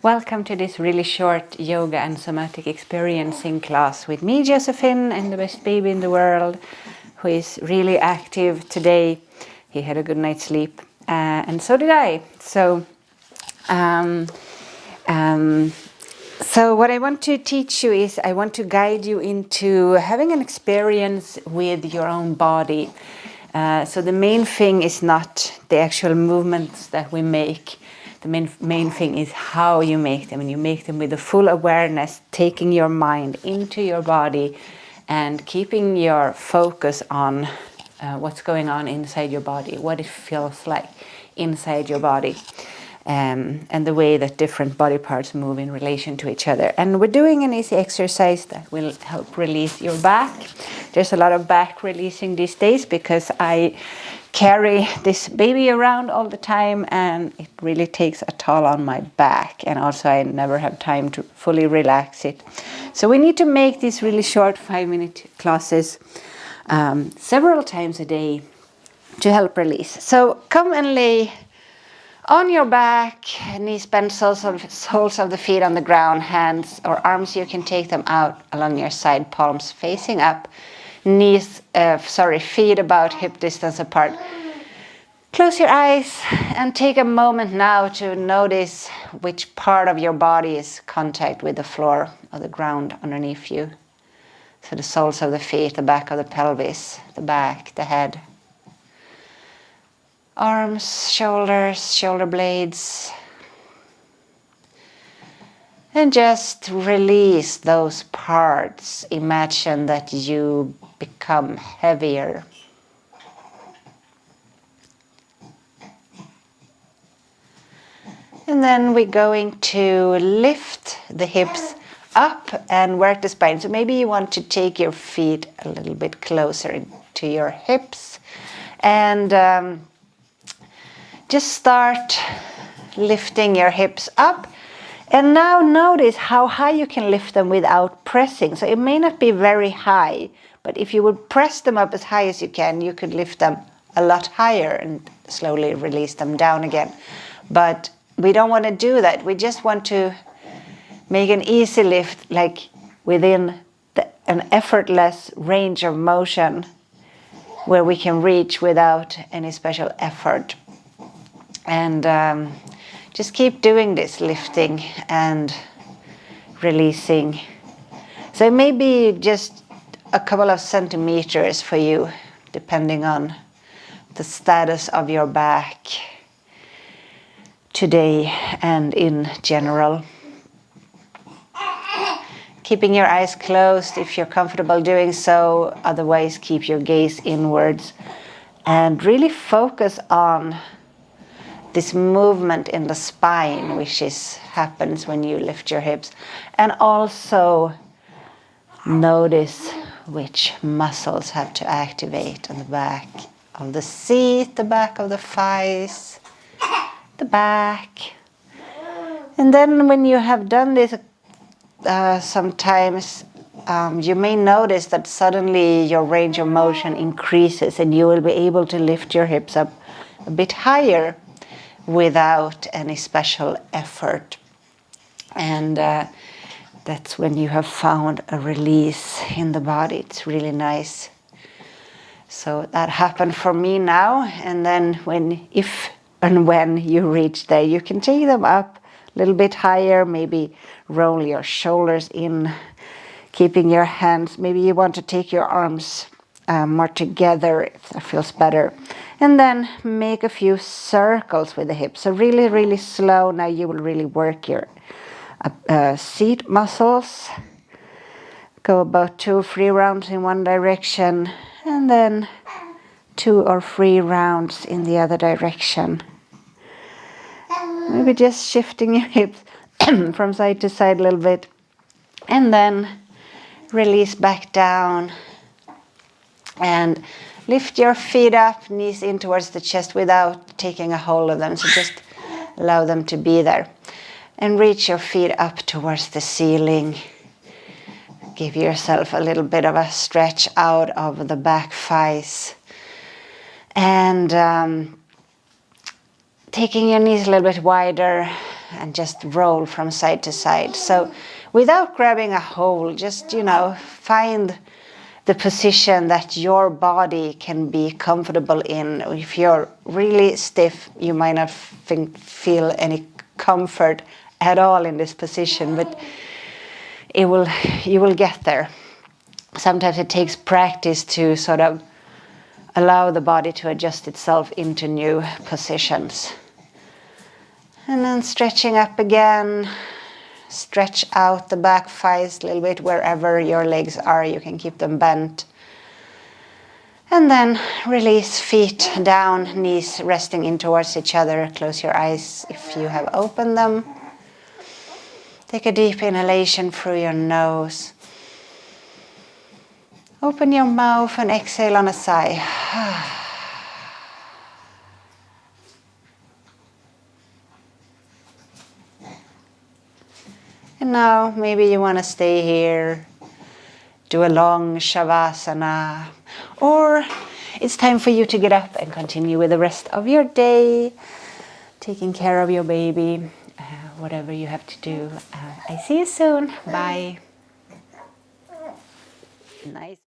Welcome to this really short yoga and somatic experiencing class with me, Josephine, and the best baby in the world, who is really active today. He had a good night's sleep, and so did I. So what I want to teach you is I want to guide you into having an experience with your own body. So the main thing is not the actual movements that we make. The main thing is how you make them, and you make them with a full awareness, taking your mind into your body and keeping your focus on what's going on inside your body, what it feels like inside your body, and the way that different body parts move in relation to each other. And we're doing an easy exercise that will help release your back. There's a lot of back releasing these days because I carry this baby around all the time, and it really takes a toll on my back, and also I never have time to fully relax it. So we need to make these really short 5-minute classes several times a day to help release. So come and lay on your back, knees bent, soles of the feet on the ground, hands or arms, you can take them out along your side, palms facing up, feet about hip distance apart. Close your eyes and take a moment now to notice which part of your body is contact with the floor or the ground underneath you. So the soles of the feet, the back of the pelvis, the back, the head. Arms, shoulders, shoulder blades. And just release those parts. Imagine that you become heavier. And then we're going to lift the hips up and work the spine. So maybe you want to take your feet a little bit closer to your hips. And just start lifting your hips up. And now notice how high you can lift them without pressing. So it may not be very high, but if you would press them up as high as you can, you could lift them a lot higher and slowly release them down again. But we don't want to do that. We just want to make an easy lift, like within an effortless range of motion where we can reach without any special effort. And just keep doing this, lifting and releasing. So it may be just a couple of centimeters for you, depending on the status of your back today and in general. Keeping your eyes closed if you're comfortable doing so, otherwise keep your gaze inwards and really focus on this movement in the spine, which happens when you lift your hips. And also notice which muscles have to activate on the back of the seat, the back of the thighs, the back. And then when you have done this sometimes, you may notice that suddenly your range of motion increases and you will be able to lift your hips up a bit higher without any special effort. And that's when you have found a release in the body. It's really nice. So that happened for me now. And then if and when you reach there, you can take them up a little bit higher, maybe roll your shoulders in, keeping your hands. Maybe you want to take your arms more together if that feels better. And then make a few circles with the hips. So really, really slow. Now you will really work your seat muscles. Go about 2 or 3 rounds in one direction, and then 2 or 3 rounds in the other direction. Maybe just shifting your hips from side to side a little bit. And then release back down. And lift your feet up, knees in towards the chest without taking a hold of them. So just allow them to be there. And reach your feet up towards the ceiling. Give yourself a little bit of a stretch out of the back thighs. And taking your knees a little bit wider, and just roll from side to side. So without grabbing a hold, just, find the position that your body can be comfortable in. If you're really stiff, you might not feel any comfort at all in this position, but you will get there. Sometimes it takes practice to sort of allow the body to adjust itself into new positions. And then stretching up again. Stretch out the back thighs a little bit wherever your legs are. You can keep them bent. And then release, feet down, knees resting in towards each other. Close your eyes if you have opened them. Take a deep inhalation through your nose. Open your mouth and exhale on a sigh. And now maybe you want to stay here, do a long shavasana, or it's time for you to get up and continue with the rest of your day, taking care of your baby, whatever you have to do. I see you soon. Bye. Nice.